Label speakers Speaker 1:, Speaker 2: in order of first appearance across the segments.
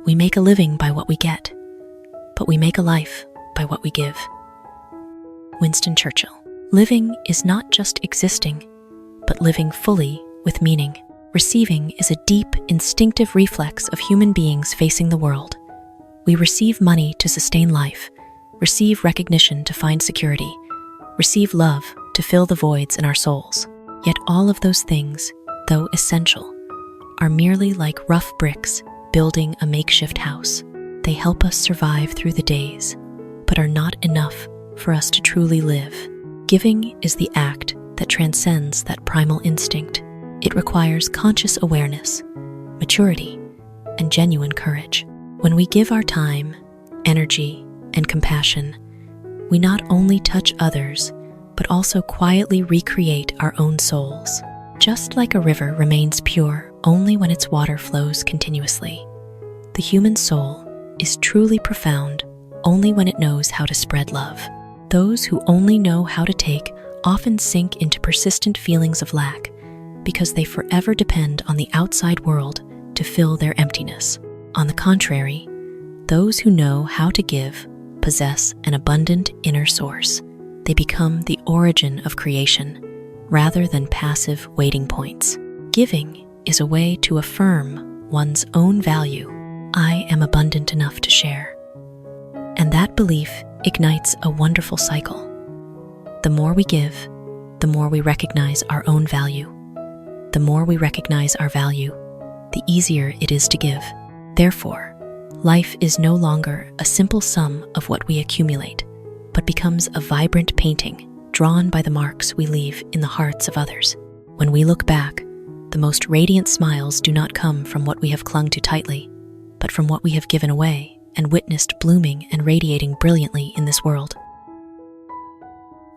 Speaker 1: We make a living by what we get, but we make a life by what we give. Winston Churchill. Living is not just existing, but living fully with meaning. Receiving is a deep, instinctive reflex of human beings facing the world. We receive money to sustain life, receive recognition to find security, receive love to fill the voids in our souls. Yet all of those things, though essential, are merely like rough bricks building a makeshift house. They help us survive through the days, but are not enough for us to truly live. Giving is the act that transcends that primal instinct. It requires conscious awareness, maturity, and genuine courage. When we give our time, energy, and compassion, we not only touch others, but also quietly recreate our own souls. Just like a river remains pure only when its water flows continuously, the human soul is truly profound only when it knows how to spread love. Those who only know how to take often sink into persistent feelings of lack because they forever depend on the outside world to fill their emptiness. On the contrary, those who know how to give possess an abundant inner source. They become the origin of creation rather than passive waiting points. Giving is a way to affirm one's own value. I am abundant enough to share. And that belief ignites a wonderful cycle. The more we give, the more we recognize our own value. The more we recognize our value, the easier it is to give. Therefore, life is no longer a simple sum of what we accumulate, but becomes a vibrant painting drawn by the marks we leave in the hearts of others. When we look back, the most radiant smiles do not come from what we have clung to tightly, but from what we have given away and witnessed blooming and radiating brilliantly in this world.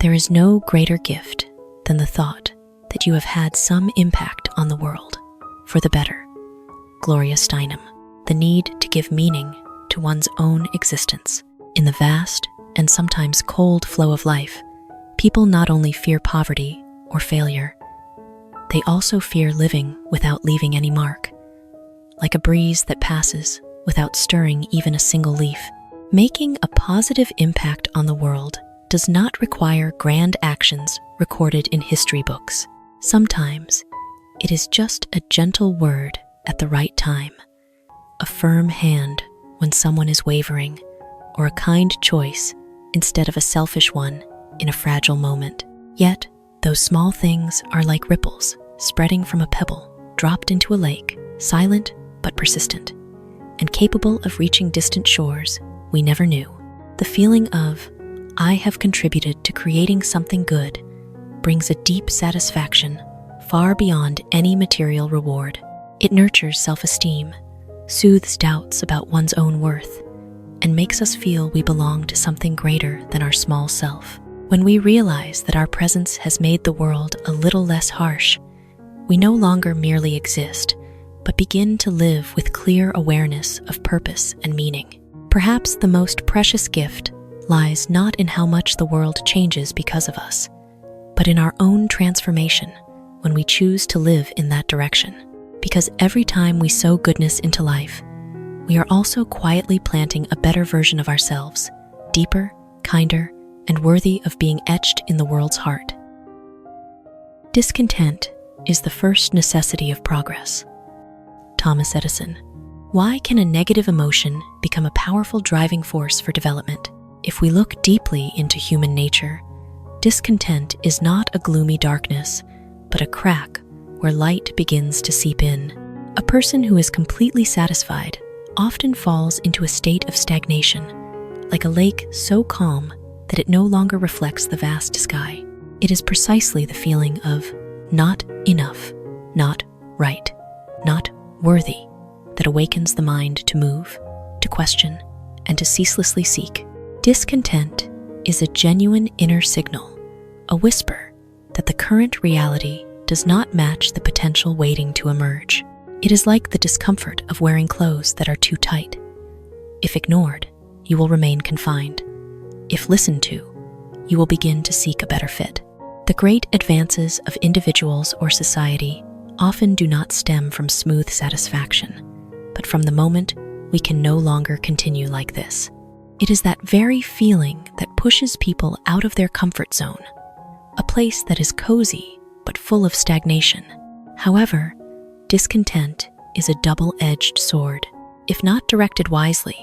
Speaker 1: There is no greater gift than the thought that you have had some impact on the world for the better. Gloria Steinem. The need to give meaning to one's own existence. In the vast and sometimes cold flow of life, people not only fear poverty or failure, they also fear living without leaving any mark. Like a breeze that passes without stirring even a single leaf. Making a positive impact on the world does not require grand actions recorded in history books. Sometimes it is just a gentle word at the right time, a firm hand when someone is wavering, or a kind choice instead of a selfish one in a fragile moment. Yet, those small things are like ripples spreading from a pebble dropped into a lake, silent but persistent, and capable of reaching distant shores we never knew. The feeling of, I have contributed to creating something good, brings a deep satisfaction far beyond any material reward. It nurtures self-esteem, soothes doubts about one's own worth, and makes us feel we belong to something greater than our small self. When we realize that our presence has made the world a little less harsh, we no longer merely exist, but begin to live with clear awareness of purpose and meaning. Perhaps the most precious gift lies not in how much the world changes because of us, but in our own transformation when we choose to live in that direction. Because every time we sow goodness into life, we are also quietly planting a better version of ourselves, deeper, kinder, and worthy of being etched in the world's heart. Discontent is the first necessity of progress. Thomas Edison. Why can a negative emotion become a powerful driving force for development? If we look deeply into human nature, discontent is not a gloomy darkness, but a crack where light begins to seep in. A person who is completely satisfied often falls into a state of stagnation, like a lake so calm that it no longer reflects the vast sky. It is precisely the feeling of not enough, not right, not worthy that awakens the mind to move, to question, and to ceaselessly seek. Discontent is a genuine inner signal, a whisper that the current reality does not match the potential waiting to emerge. It is like the discomfort of wearing clothes that are too tight. If ignored, you will remain confined. If listened to, you will begin to seek a better fit. The great advances of individuals or society often do not stem from smooth satisfaction, but from the moment we can no longer continue like this. It is that very feeling that pushes people out of their comfort zone, a place that is cozy but full of stagnation. However, discontent is a double-edged sword. If not directed wisely,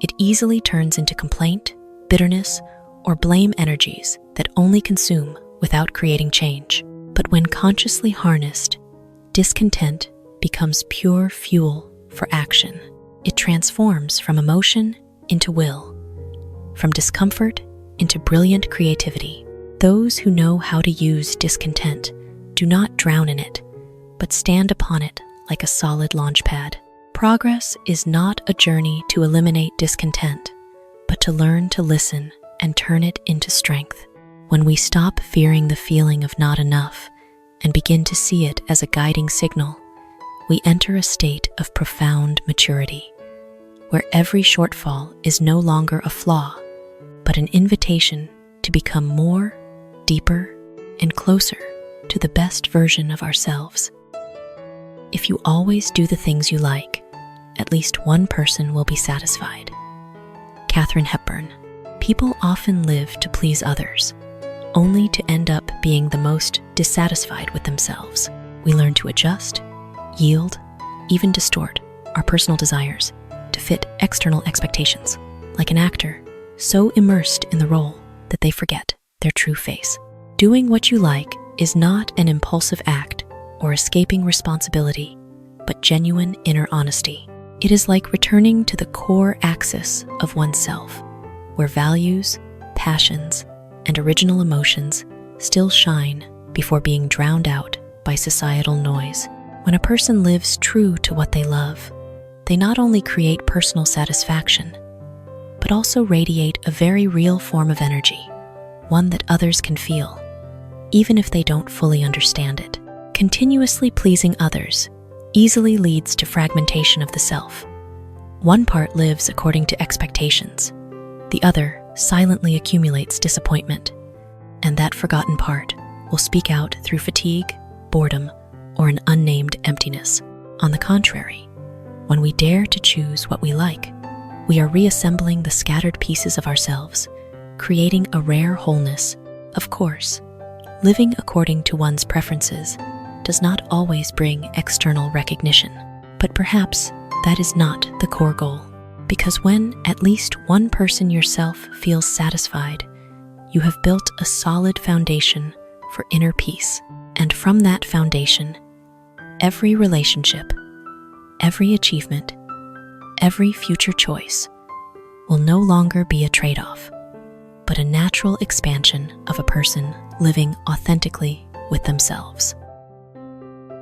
Speaker 1: it easily turns into complaint, bitterness, or blame energies that only consume without creating change. But when consciously harnessed, discontent becomes pure fuel for action. It transforms from emotion into will, from discomfort into brilliant creativity. Those who know how to use discontent do not drown in it, but stand upon it like a solid launchpad. Progress is not a journey to eliminate discontent, but to learn to listen and turn it into strength. When we stop fearing the feeling of not enough and begin to see it as a guiding signal, we enter a state of profound maturity, where every shortfall is no longer a flaw, but an invitation to become more, deeper, and closer to the best version of ourselves. If you always do the things you like, at least one person will be satisfied. Katherine Hepburn. People often live to please others, only to end up being the most dissatisfied with themselves. We learn to adjust, yield, even distort our personal desires to fit external expectations, like an actor so immersed in the role that they forget their true face. Doing what you like is not an impulsive act or escaping responsibility, but genuine inner honesty. It is like returning to the core axis of oneself, where values, passions, and original emotions still shine before being drowned out by societal noise. When a person lives true to what they love, they not only create personal satisfaction, but also radiate a very real form of energy, one that others can feel, even if they don't fully understand it. Continuously pleasing others easily leads to fragmentation of the self. One part lives according to expectations, the other silently accumulates disappointment, and that forgotten part will speak out through fatigue, boredom, or an unnamed emptiness. On the contrary, when we dare to choose what we like, we are reassembling the scattered pieces of ourselves, creating a rare wholeness. Of course, living according to one's preferences does not always bring external recognition, but perhaps that is not the core goal. Because when at least one person yourself feels satisfied, you have built a solid foundation for inner peace. And from that foundation, every relationship, every achievement, every future choice will no longer be a trade-off, but a natural expansion of a person living authentically with themselves.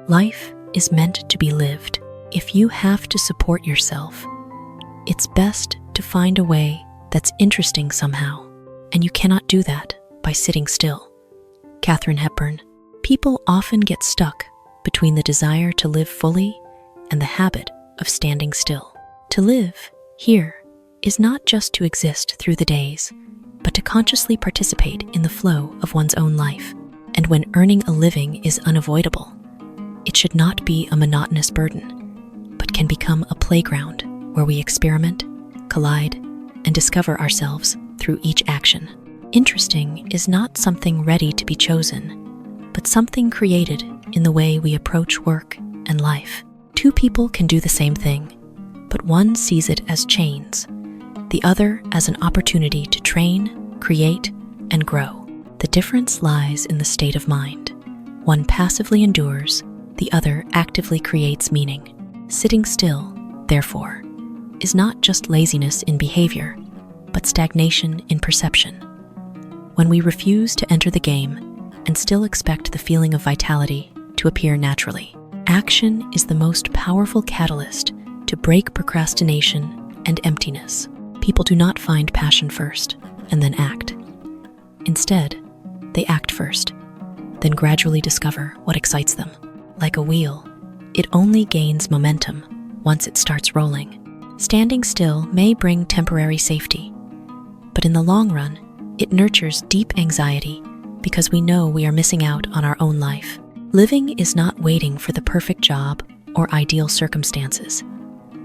Speaker 1: Life is meant to be lived. If you have to support yourself, it's best to find a way that's interesting somehow, and you cannot do that by sitting still. Katherine Hepburn. People often get stuck between the desire to live fully and the habit of standing still. To live here is not just to exist through the days, but to consciously participate in the flow of one's own life. And when earning a living is unavoidable, it should not be a monotonous burden, but can become a playground where we experiment, collide, and discover ourselves through each action. Interesting is not something ready to be chosen, but something created in the way we approach work and life. Two people can do the same thing, but one sees it as chains, the other as an opportunity to train, create, and grow. The difference lies in the state of mind. One passively endures, the other actively creates meaning. Sitting still, therefore, is not just laziness in behavior, but stagnation in perception. When we refuse to enter the game and still expect the feeling of vitality to appear naturally, action is the most powerful catalyst to break procrastination and emptiness. People do not find passion first and then act. Instead, they act first, then gradually discover what excites them. Like a wheel, it only gains momentum once it starts rolling. Standing still may bring temporary safety, but in the long run, it nurtures deep anxiety because we know we are missing out on our own life. Living is not waiting for the perfect job or ideal circumstances,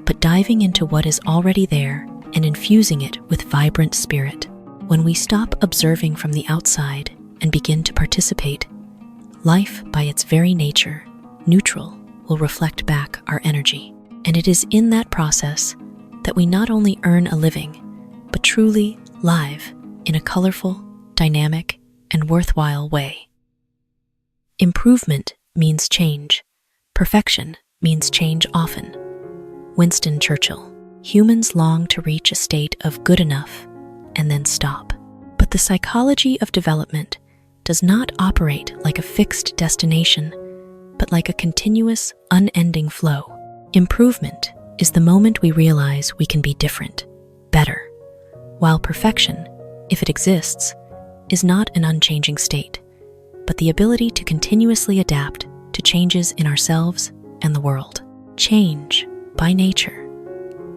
Speaker 1: but but diving into what is already there and infusing it with vibrant spirit. When we stop observing from the outside and begin to participate, life, by its very nature, neutral, will reflect back our energy. And it is in that process that we not only earn a living, but truly live in a colorful, dynamic, and worthwhile way. Improvement means change. Perfection means change often. Winston Churchill. Humans long to reach a state of good enough and then stop. But the psychology of development does not operate like a fixed destination, but like a continuous, unending flow. Improvement is the moment we realize we can be different, better, while perfection, if it exists, is not an unchanging state, but the ability to continuously adapt to changes in ourselves and the world. Change, by nature,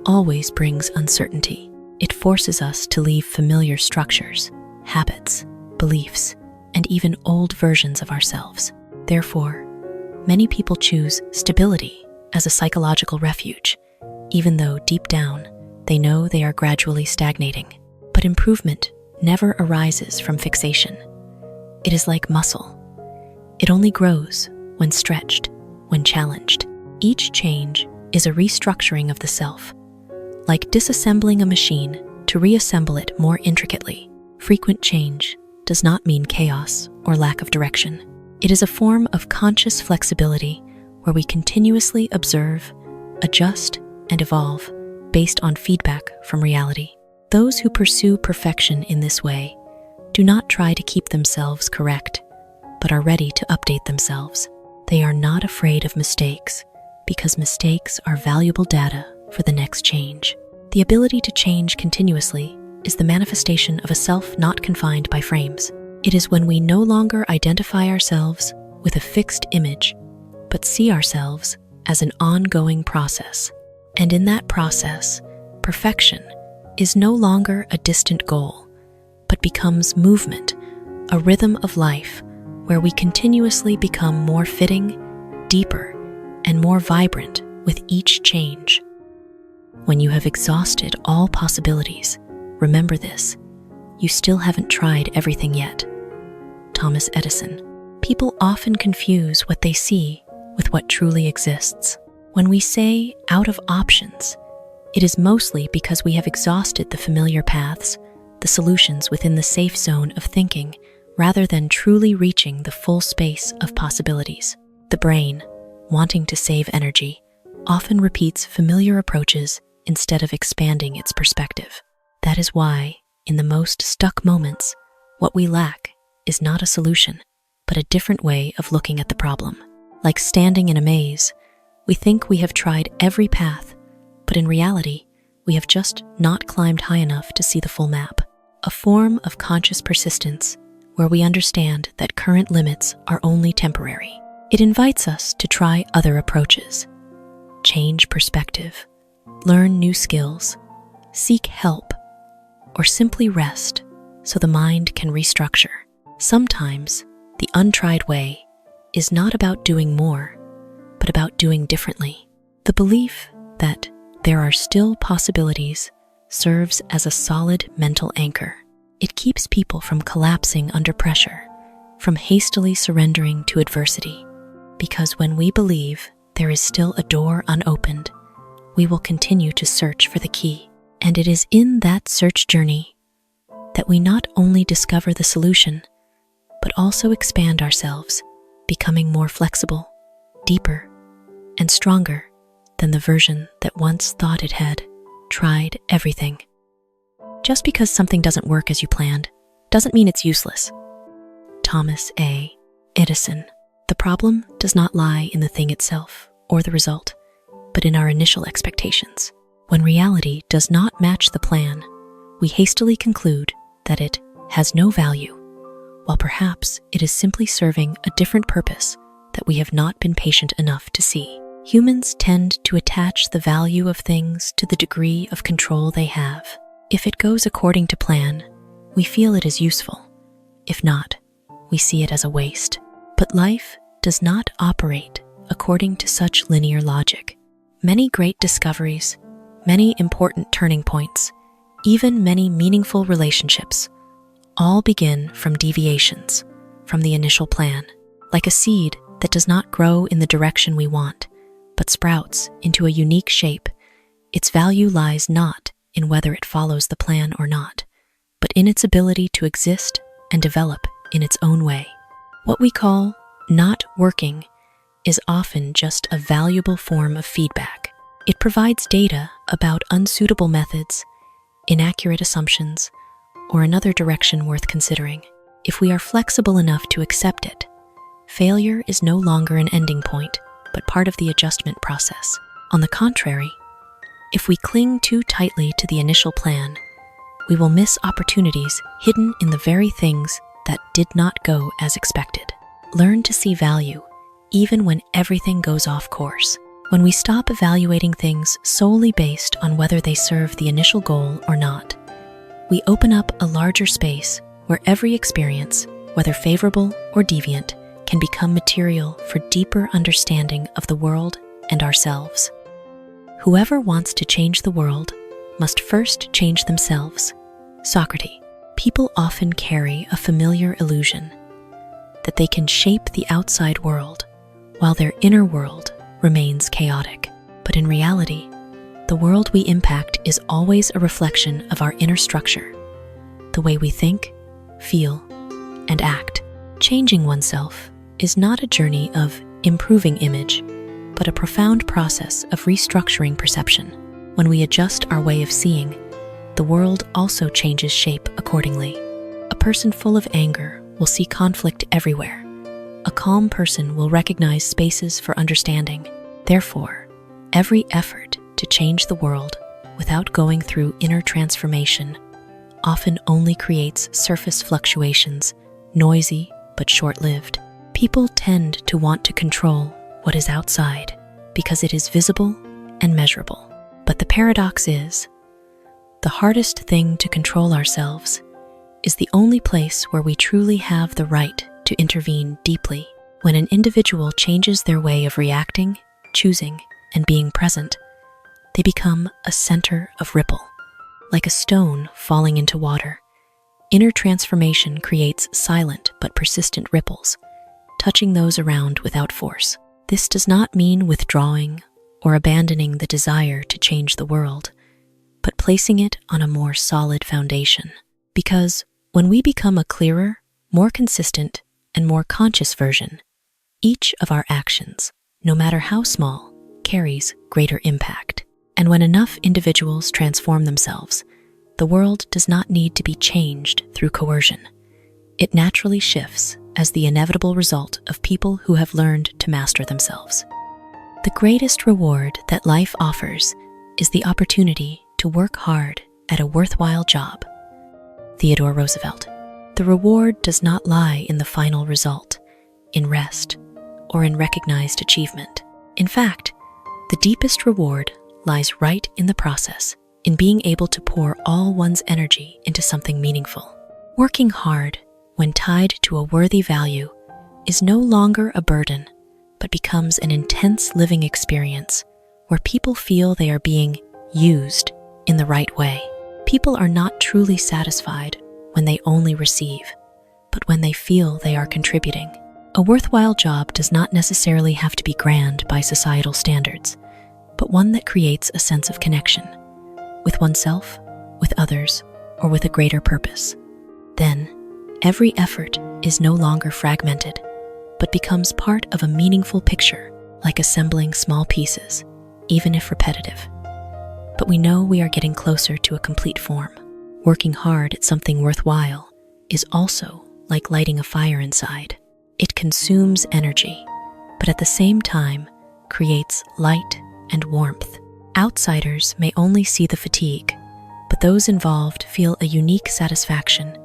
Speaker 1: always brings uncertainty. It forces us to leave familiar structures, habits, beliefs, and even old versions of ourselves. Therefore, many people choose stability as a psychological refuge, even though deep down they know they are gradually stagnating. But improvement never arises from fixation. It is like muscle. It only grows when stretched, when challenged. Each change is a restructuring of the self, like disassembling a machine to reassemble it more intricately. Frequent change does not mean chaos or lack of direction. It is a form of conscious flexibility where we continuously observe, adjust, and evolve based on feedback from reality. Those who pursue perfection in this way do not try to keep themselves correct, but are ready to update themselves. They are not afraid of mistakes because mistakes are valuable data for the next change. The ability to change continuously is the manifestation of a self not confined by frames. It is when we no longer identify ourselves with a fixed image, but see ourselves as an ongoing process. And in that process, perfection is no longer a distant goal, but becomes movement, a rhythm of life where we continuously become more fitting, deeper, and more vibrant with each change. When you have exhausted all possibilities, remember this: you still haven't tried everything yet. Thomas Edison. People often confuse what they see with what truly exists. When we say out of options, it is mostly because we have exhausted the familiar paths, the solutions within the safe zone of thinking, rather than truly reaching the full space of possibilities. The brain, wanting to save energy, often repeats familiar approaches instead of expanding its perspective. That is why, in the most stuck moments, what we lack is not a solution, but a different way of looking at the problem. Like standing in a maze, we think we have tried every path, but in reality, we have just not climbed high enough to see the full map. A form of conscious persistence where we understand that current limits are only temporary. It invites us to try other approaches, change perspective, learn new skills, seek help, or simply rest so the mind can restructure. Sometimes, the untried way is not about doing more, but about doing differently. The belief that there are still possibilities serves as a solid mental anchor. It keeps people from collapsing under pressure, from hastily surrendering to adversity. Because when we believe there is still a door unopened, we will continue to search for the key. And it is in that search journey that we not only discover the solution, but also expand ourselves, becoming more flexible, deeper, and stronger than the version that once thought it had tried everything. Just because something doesn't work as you planned doesn't mean it's useless. Thomas A. Edison. The problem does not lie in the thing itself or the result, but in our initial expectations. When reality does not match the plan, we hastily conclude that it has no value, while perhaps it is simply serving a different purpose that we have not been patient enough to see. Humans tend to attach the value of things to the degree of control they have. If it goes according to plan, we feel it is useful. If not, we see it as a waste. But life does not operate according to such linear logic. Many great discoveries many important turning points, even many meaningful relationships, all begin from deviations from the initial plan, like a seed that does not grow in the direction we want, but sprouts into a unique shape. Its value lies not in whether it follows the plan or not, but in its ability to exist and develop in its own way. What we call not working is often just a valuable form of feedback. It provides data about unsuitable methods, inaccurate assumptions, or another direction worth considering. If we are flexible enough to accept it, failure is no longer an ending point, but part of the adjustment process. On the contrary, if we cling too tightly to the initial plan, we will miss opportunities hidden in the very things that did not go as expected. Learn to see value even when everything goes off course. When we stop evaluating things solely based on whether they serve the initial goal or not, we open up a larger space where every experience, whether favorable or deviant, can become material for deeper understanding of the world and ourselves. Whoever wants to change the world must first change themselves. Socrates. People often carry a familiar illusion that they can shape the outside world while their inner world remains chaotic. But in reality, the world we impact is always a reflection of our inner structure, the way we think, feel, and act. Changing oneself is not a journey of improving image, but a profound process of restructuring perception. When we adjust our way of seeing, the world also changes shape accordingly. A person full of anger will see conflict everywhere. A calm person will recognize spaces for understanding. Therefore, every effort to change the world without going through inner transformation often only creates surface fluctuations, noisy but short-lived. People tend to want to control what is outside because it is visible and measurable. But the paradox is, the hardest thing to control ourselves is the only place where we truly have the right to intervene deeply. When an individual changes their way of reacting, choosing, and being present, they become a center of ripple. Like a stone falling into water, inner transformation creates silent but persistent ripples, touching those around without force. This does not mean withdrawing or abandoning the desire to change the world, but placing it on a more solid foundation. Because when we become a clearer, more consistent, and more conscious version, each of our actions, no matter how small, carries greater impact. And when enough individuals transform themselves, the world does not need to be changed through coercion. It naturally shifts as the inevitable result of people who have learned to master themselves. The greatest reward that life offers is the opportunity to work hard at a worthwhile job. Theodore Roosevelt. The reward does not lie in the final result, in rest, or in recognized achievement. In fact, the deepest reward lies right in the process, in being able to pour all one's energy into something meaningful. Working hard, when tied to a worthy value, is no longer a burden, but becomes an intense living experience where people feel they are being used in the right way. People are not truly satisfied when they only receive, but when they feel they are contributing. A worthwhile job does not necessarily have to be grand by societal standards, but one that creates a sense of connection with oneself, with others, or with a greater purpose. Then, every effort is no longer fragmented, but becomes part of a meaningful picture, like assembling small pieces, even if repetitive. But we know we are getting closer to a complete form. Working hard at something worthwhile is also like lighting a fire inside. It consumes energy, but at the same time creates light and warmth. Outsiders may only see the fatigue, but those involved feel a unique satisfaction,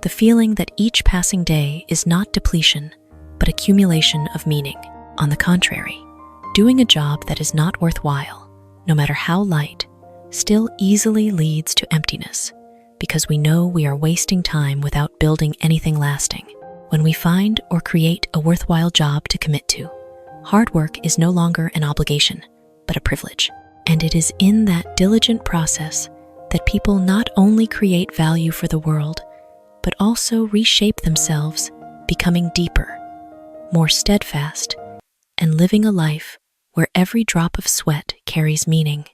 Speaker 1: the feeling that each passing day is not depletion, but accumulation of meaning. On the contrary, doing a job that is not worthwhile, no matter how light, still easily leads to emptiness, because we know we are wasting time without building anything lasting. When we find or create a worthwhile job to commit to, hard work is no longer an obligation, but a privilege. And it is in that diligent process that people not only create value for the world, but also reshape themselves, becoming deeper, more steadfast, and living a life where every drop of sweat carries meaning.